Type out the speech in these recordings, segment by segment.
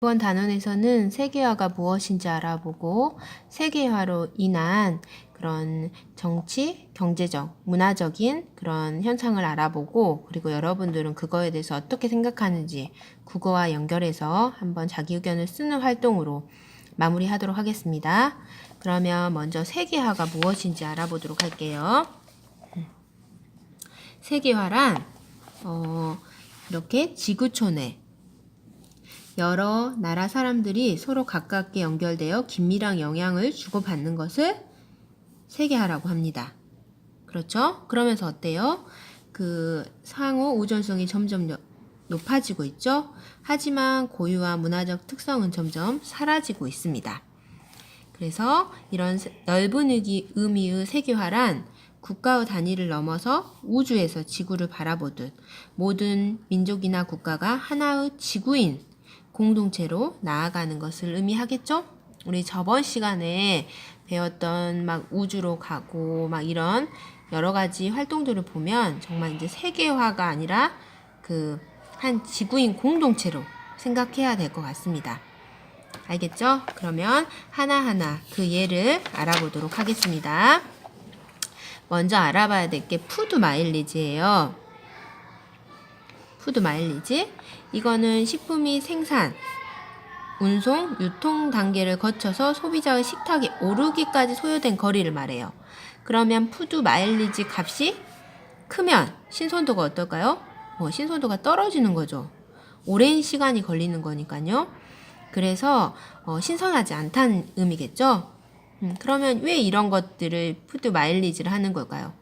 이번 단원에서는 세계화가 무엇인지 알아보고 세계화로 인한 그런 정치, 경제적, 문화적인 그런 현상을 알아보고 그리고 여러분들은 그거에 대해서 어떻게 생각하는지 국어와 연결해서 한번 자기 의견을 쓰는 활동으로 마무리하도록 하겠습니다. 그러면 먼저 세계화가 무엇인지 알아보도록 할게요. 세계화란 이렇게 지구촌에 여러 나라 사람들이 서로 가깝게 연결되어 긴밀한 영향을 주고받는 것을 세계화라고 합니다. 그렇죠? 그러면서 어때요? 그 상호 의존성이 점점 높아지고 있죠? 하지만 고유와 문화적 특성은 점점 사라지고 있습니다. 그래서 이런 넓은 의미의 세계화란 국가의 단위를 넘어서 우주에서 지구를 바라보듯 모든 민족이나 국가가 하나의 지구인 공동체로 나아가는 것을 의미하겠죠? 우리 저번 시간에 배웠던 막 우주로 가고 막 이런 여러 가지 활동들을 보면 정말 이제 세계화가 아니라 그 한 지구인 공동체로 생각해야 될 것 같습니다. 알겠죠? 그러면 하나하나 그 예를 알아보도록 하겠습니다. 먼저 알아봐야 될 게 푸드 마일리지예요. 푸드 마일리지. 이거는 식품이 생산, 운송, 유통 단계를 거쳐서 소비자의 식탁에 오르기까지 소요된 거리를 말해요. 그러면 푸드 마일리지 값이 크면 신선도가 어떨까요? 신선도가 떨어지는 거죠. 오랜 시간이 걸리는 거니까요. 그래서 신선하지 않다는 의미겠죠. 그러면 왜 이런 것들을 푸드 마일리지를 하는 걸까요?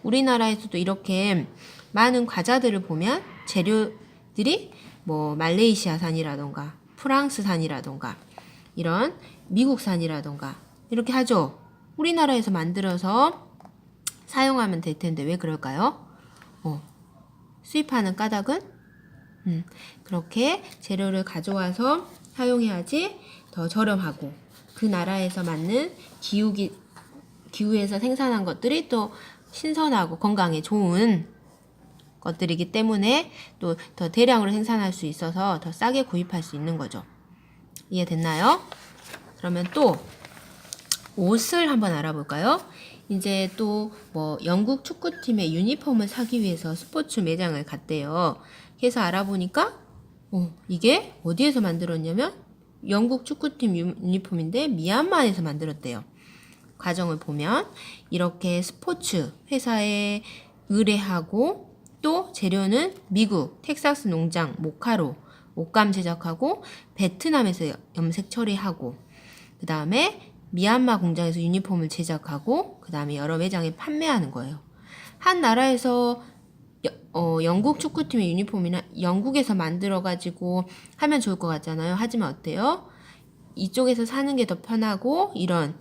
우리나라에서도 이렇게 많은 과자들을 보면 재료들이 뭐 말레이시아산이라던가 프랑스산이라던가 이런 미국산이라던가 이렇게 하죠. 우리나라에서 만들어서 사용하면 될 텐데 왜 그럴까요? 수입하는 까닭은 그렇게 재료를 가져와서 사용해야지 더 저렴하고 그 나라에서 맞는 기후에서 생산한 것들이 또 신선하고 건강에 좋은 것들이기 때문에 또 더 대량으로 생산할 수 있어서 더 싸게 구입할 수 있는 거죠. 이해됐나요? 그러면 또 옷을 한번 알아볼까요? 이제 또 뭐 영국 축구팀의 유니폼을 사기 위해서 스포츠 매장을 갔대요. 그래서 알아보니까 이게 어디에서 만들었냐면 영국 축구팀 유니폼인데 미얀마에서 만들었대요. 과정을 보면 이렇게 스포츠 회사에 의뢰하고 또 재료는 미국 텍사스 농장 모카로 옷감 제작하고 베트남에서 염색 처리하고 그 다음에 미얀마 공장에서 유니폼을 제작하고 그 다음에 여러 매장에 판매하는 거예요. 한 나라에서 영국 축구팀의 유니폼이나 영국에서 만들어가지고 하면 좋을 것 같잖아요. 하지만 어때요? 이쪽에서 사는 게 더 편하고 이런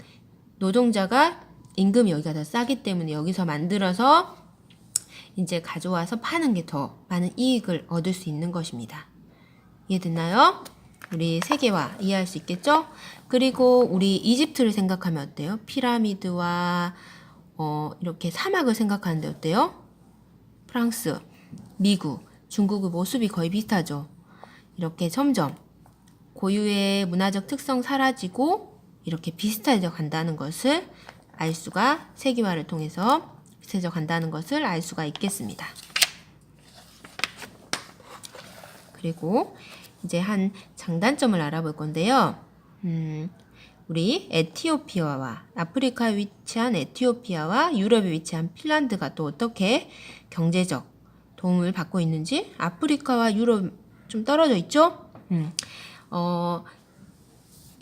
노동자가 임금이 여기가 더 싸기 때문에 여기서 만들어서 이제 가져와서 파는 게 더 많은 이익을 얻을 수 있는 것입니다. 이해됐나요? 우리 세계화 이해할 수 있겠죠? 그리고 우리 이집트를 생각하면 어때요? 피라미드와 이렇게 사막을 생각하는데 어때요? 프랑스, 미국, 중국의 모습이 거의 비슷하죠. 이렇게 점점 고유의 문화적 특성 사라지고 이렇게 비슷해져 간다는 것을 알 수가 세계화를 통해서 비슷해져 간다는 것을 알 수가 있겠습니다. 그리고 이제 한 장단점을 알아볼 건데요. 우리 에티오피아와 아프리카에 위치한 에티오피아와 유럽에 위치한 핀란드가 또 어떻게 경제적 도움을 받고 있는지 아프리카와 유럽 좀 떨어져 있죠?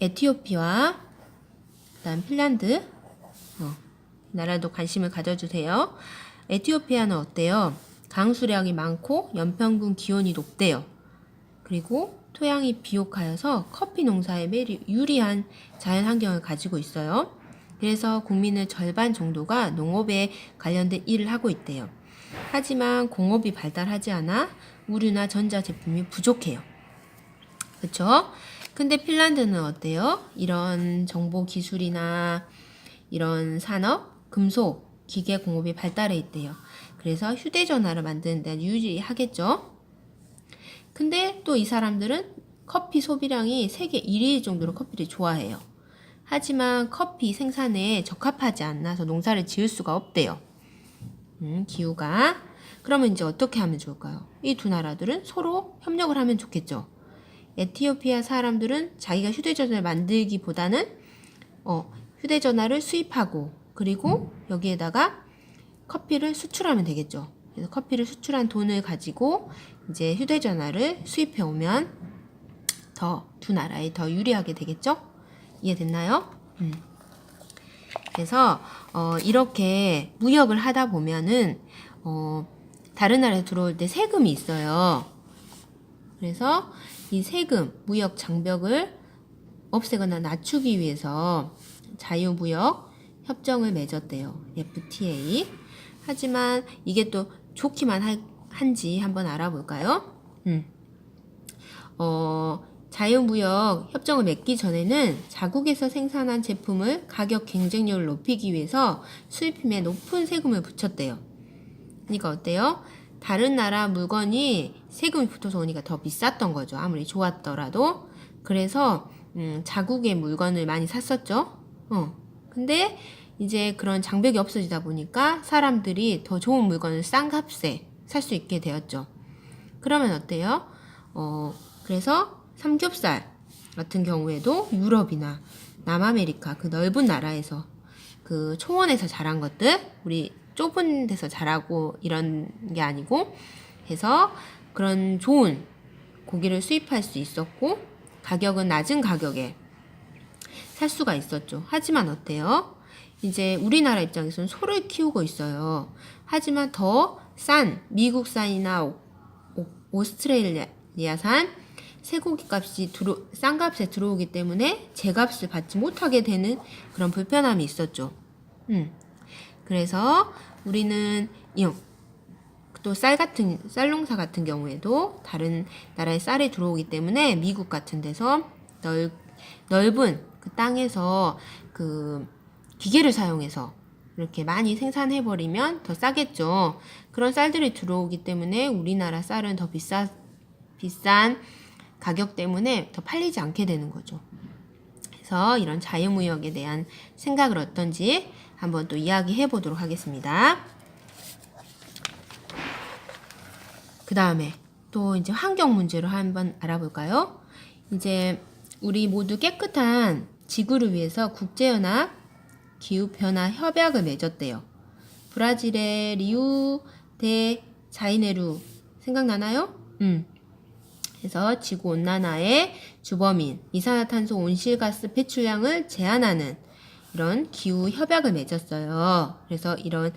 에티오피아와 그다음 핀란드 나라도 관심을 가져주세요. 에티오피아는 어때요? 강수량이 많고 연평균 기온이 높대요. 그리고 토양이 비옥하여서 커피 농사에 매우 유리한 자연 환경을 가지고 있어요. 그래서 국민의 절반 정도가 농업에 관련된 일을 하고 있대요. 하지만 공업이 발달하지 않아 우류나 전자제품이 부족해요. 그쵸? 근데 핀란드는 어때요? 이런 정보 기술이나 이런 산업, 금속, 기계 공업이 발달해 있대요. 그래서 휴대전화를 만드는 데 유리하겠죠? 근데 또 이 사람들은 커피 소비량이 세계 1위 정도로 커피를 좋아해요. 하지만 커피 생산에 적합하지 않아서 농사를 지을 수가 없대요. 기후가. 그러면 이제 어떻게 하면 좋을까요? 이 두 나라들은 서로 협력을 하면 좋겠죠. 에티오피아 사람들은 자기가 휴대전화를 만들기보다는 휴대전화를 수입하고 그리고 여기에다가 커피를 수출하면 되겠죠. 그래서 커피를 수출한 돈을 가지고 이제 휴대전화를 수입해 오면 두 나라에 더 유리하게 되겠죠? 이해됐나요? 그래서 이렇게 무역을 하다 보면은 다른 나라에 들어올 때 세금이 있어요. 그래서 이 세금, 무역 장벽을 없애거나 낮추기 위해서 자유무역 협정을 맺었대요. FTA. 하지만 이게 또 좋기만 한지 한번 알아볼까요? 자유무역 협정을 맺기 전에는 자국에서 생산한 제품을 가격 경쟁력을 높이기 위해서 수입품에 높은 세금을 붙였대요. 그러니까 어때요? 다른 나라 물건이 세금이 붙어서 오니까 더 비쌌던 거죠. 아무리 좋았더라도. 그래서 자국의 물건을 많이 샀었죠. 근데 이제 그런 장벽이 없어지다 보니까 사람들이 더 좋은 물건을 싼 값에 살 수 있게 되었죠. 그러면 어때요? 그래서 삼겹살 같은 경우에도 유럽이나 남아메리카 그 넓은 나라에서 그 초원에서 자란 것들, 우리 좁은 데서 자라고 이런 게 아니고 해서 그런 좋은 고기를 수입할 수 있었고 가격은 낮은 가격에 살 수가 있었죠. 하지만 어때요? 이제 우리나라 입장에서는 소를 키우고 있어요. 하지만 더 싼 미국산이나 오스트레일리아산 쇠고기 값이 싼 값에 들어오기 때문에 제값을 받지 못하게 되는 그런 불편함이 있었죠. 그래서 우리는 또 쌀 농사 같은 경우에도 다른 나라의 쌀이 들어오기 때문에 미국 같은 데서 넓은 그 땅에서 그 기계를 사용해서 이렇게 많이 생산해버리면 더 싸겠죠. 그런 쌀들이 들어오기 때문에 우리나라 쌀은 더 비싼 가격 때문에 더 팔리지 않게 되는 거죠. 그래서 이런 자유무역에 대한 생각을 어떤지 한번 또 이야기해 보도록 하겠습니다. 그 다음에 또 이제 환경 문제로 한번 알아볼까요? 이제 우리 모두 깨끗한 지구를 위해서 국제연합 기후변화 협약을 맺었대요. 브라질의 리우 데 자이네루 생각나나요? 그래서 지구온난화의 주범인 이산화탄소 온실가스 배출량을 제한하는 이런 기후협약을 맺었어요. 그래서 이런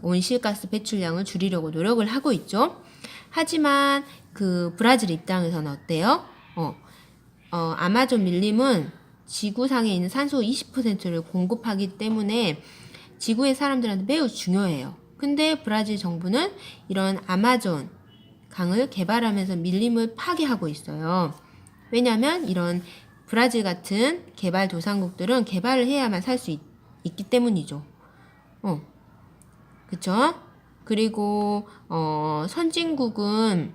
온실가스 배출량을 줄이려고 노력을 하고 있죠. 하지만 그 브라질 입장에서는 어때요? 아마존 밀림은 지구상에 있는 산소 20%를 공급하기 때문에 지구의 사람들한테 매우 중요해요. 근데 브라질 정부는 이런 아마존 강을 개발하면서 밀림을 파괴하고 있어요. 왜냐하면 이런 브라질 같은 개발도상국들은 개발을 해야만 살 수 있기 때문이죠. 그쵸? 그리고 선진국은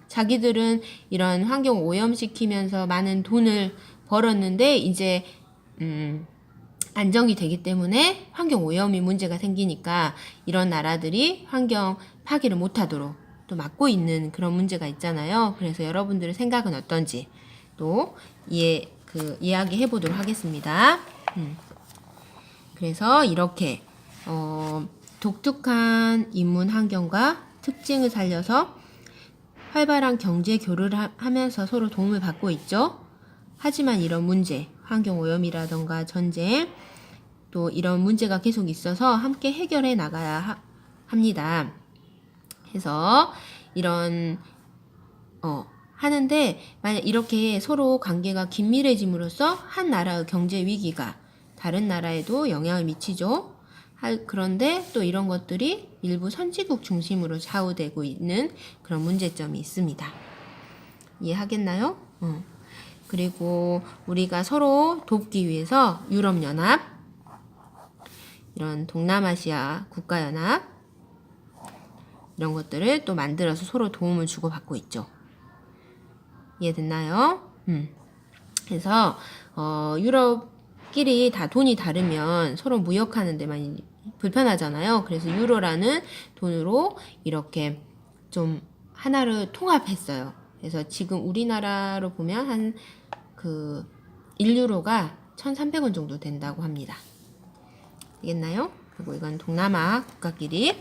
자기들은 이런 환경 오염시키면서 많은 돈을 벌었는데 이제 안정이 되기 때문에 환경 오염이 문제가 생기니까 이런 나라들이 환경 파괴를 못하도록 또 막고 있는 그런 문제가 있잖아요. 그래서 여러분들의 생각은 어떤지 또 이야기해 보도록 하겠습니다. 그래서 이렇게 독특한 인문 환경과 특징을 살려서 활발한 경제 교류를 하면서 서로 도움을 받고 있죠. 하지만 이런 문제, 환경 오염이라던가 전쟁, 또 이런 문제가 계속 있어서 함께 해결해 나가야 합니다. 해서 이런 하는데 만약 이렇게 서로 관계가 긴밀해짐으로써 한 나라의 경제 위기가 다른 나라에도 영향을 미치죠. 그런데 또 이런 것들이 일부 선진국 중심으로 좌우되고 있는 그런 문제점이 있습니다. 이해하겠나요? 그리고 우리가 서로 돕기 위해서 유럽연합, 이런 동남아시아 국가연합 이런 것들을 또 만들어서 서로 도움을 주고받고 있죠. 이해됐나요? 그래서 유럽끼리 다 돈이 다르면 서로 무역하는 데 많이 불편하잖아요. 그래서 유로라는 돈으로 이렇게 좀 하나를 통합했어요. 그래서 지금 우리나라로 보면 한 그 1유로가 1,300원 정도 된다고 합니다. 알겠나요? 그리고 이건 동남아 국가끼리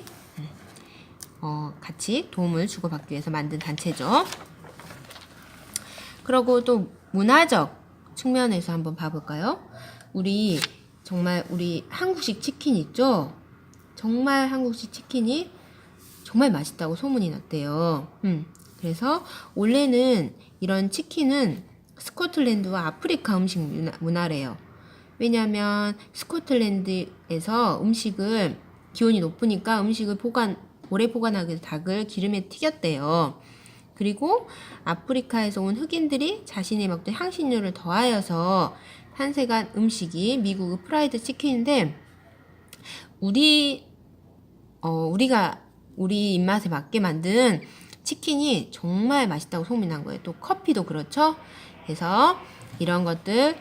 같이 도움을 주고받기 위해서 만든 단체죠. 그리고 또 문화적 측면에서 한번 봐볼까요? 정말 우리 한국식 치킨 있죠? 정말 한국식 치킨이 정말 맛있다고 소문이 났대요. 그래서 원래는 이런 치킨은 스코틀랜드와 아프리카 음식 문화래요. 왜냐하면 스코틀랜드에서 음식을 기온이 높으니까 음식을 오래 보관하기 위해서 닭을 기름에 튀겼대요. 그리고 아프리카에서 온 흑인들이 자신의 먹던 향신료를 더하여서 탄생한 음식이 미국의 프라이드 치킨인데 우리가 우리 입맛에 맞게 만든 치킨이 정말 맛있다고 소문난 거예요. 또 커피도 그렇죠. 그래서 이런 것들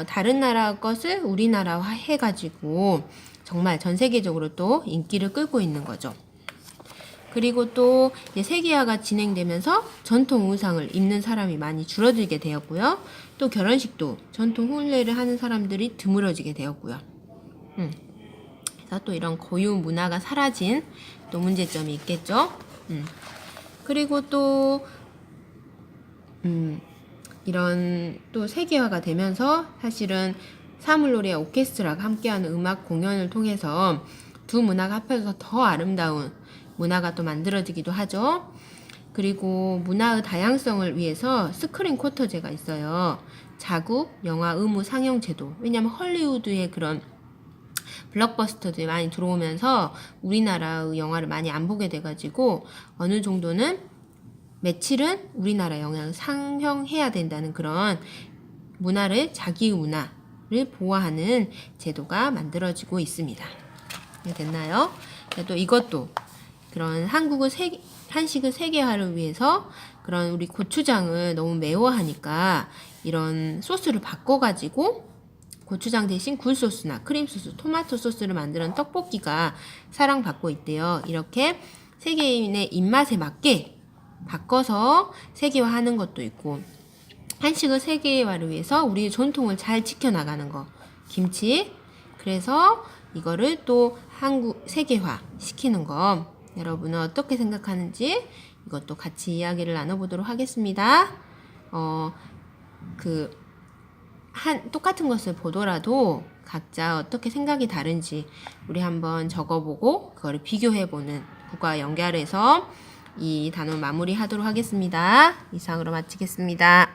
다른 나라 것을 우리나라화 해가지고 정말 전 세계적으로 또 인기를 끌고 있는 거죠. 그리고 또 이제 세계화가 진행되면서 전통 의상을 입는 사람이 많이 줄어들게 되었고요. 또 결혼식도 전통 혼례를 하는 사람들이 드물어지게 되었고요. 그래서 또 이런 고유 문화가 사라진 또 문제점이 있겠죠. 그리고 또 이런 또 세계화가 되면서 사실은 사물놀이와 오케스트라가 함께하는 음악 공연을 통해서 두 문화가 합해서 더 아름다운 문화가 또 만들어지기도 하죠. 그리고 문화의 다양성을 위해서 스크린 쿼터제가 있어요. 자국 영화 의무 상영 제도. 왜냐하면 헐리우드의 그런 블록버스터들이 많이 들어오면서 우리나라의 영화를 많이 안 보게 돼가지고 어느 정도는 며칠은 우리나라 영화를 상영해야 된다는 그런 문화를 자기의 문화를 보호하는 제도가 만들어지고 있습니다. 됐나요? 또 이것도 그런 한식의 세계화를 위해서 그런 우리 고추장을 너무 매워하니까 이런 소스를 바꿔가지고 고추장 대신 굴소스나 크림소스, 토마토 소스를 만드는 떡볶이가 사랑받고 있대요. 이렇게 세계인의 입맛에 맞게 바꿔서 세계화하는 것도 있고 한식의 세계화를 위해서 우리의 전통을 잘 지켜나가는 거. 김치. 그래서 이거를 또 세계화 시키는 거. 여러분은 어떻게 생각하는지 이것도 같이 이야기를 나눠보도록 하겠습니다. 똑같은 것을 보더라도 각자 어떻게 생각이 다른지 우리 한번 적어보고 그거를 비교해보는 그거와 연결해서 이 단원 마무리하도록 하겠습니다. 이상으로 마치겠습니다.